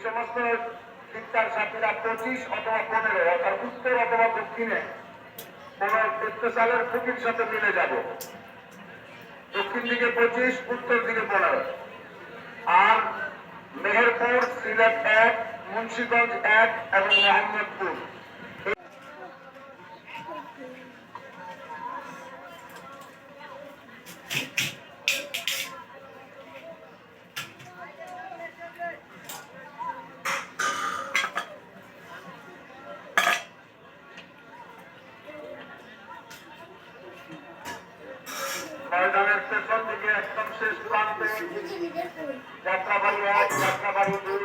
সমস্ত শিক্ষার সাথীরা 25 অথবা 15 অর্থাৎ উত্তর অথবা দক্ষিণে কোন পেত্রসালের খুঁটির সাথে মিলে যাব। দক্ষিণ দিকে 25, উত্তর দিকে 15। আর মেহেরপুর, সিলেট 1, মুন্সিগঞ্জ 1 এবং মোহাম্মদপুর ময়দানের পেছন দিকে একদম শেষ প্রান্তে যাত্রাবাড়ি 1, যাত্রাবাড়ি 2,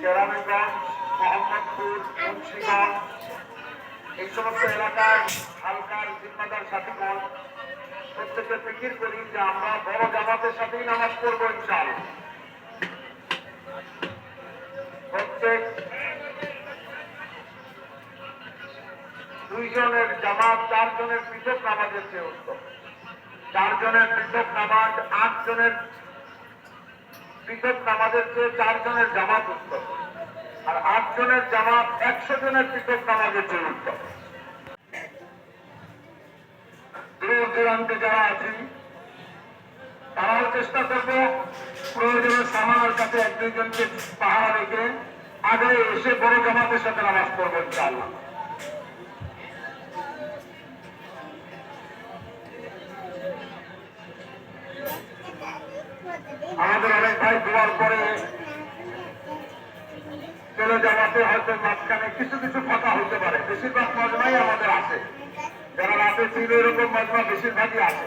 কেরানীগঞ্জ, মোহাম্মদপুর, মুন্সিগঞ্জ এই সমস্ত এলাকার হালকার জিম্মাদার সাথীগণ প্রত্যেকে ফিকির করি যে আমরা বড় জামাতের সাথেই নামাজ পড়বো ইনশাআল্লাহ। প্রত্যেক 2 জনের জামাত 4 জনের পৃথক নামাজের চেয়ে উত্তম। 4 জনের পৃথক নামাজ 8 জনের পৃথক নামাজের চেয়ে 4 জনের জামাত উত্তম। আর 8 জনের জামাত 100 জনের পৃথক নামাজের চেয়ে উত্তম। দূর দূরান্তে যারা আছেন তারাও চেষ্টা করবো প্রয়োজনের সামানের কাছে 1-2 জনকে পাহারা রেখে আগে এসে বড় জামাতের সাথে নামাজ পড়বো ইনশাআল্লাহ। আমাদের অনেক ভাই দোয়ার পরে চলে যাওয়াতে হয়তো মাঝখানে কিছু কিছু ফাঁকা হতে পারে। বেশিরভাগ মজমাই আমাদের আছে, যারা রাতে ছিল এরকম মজমা বেশিরভাগই আছে।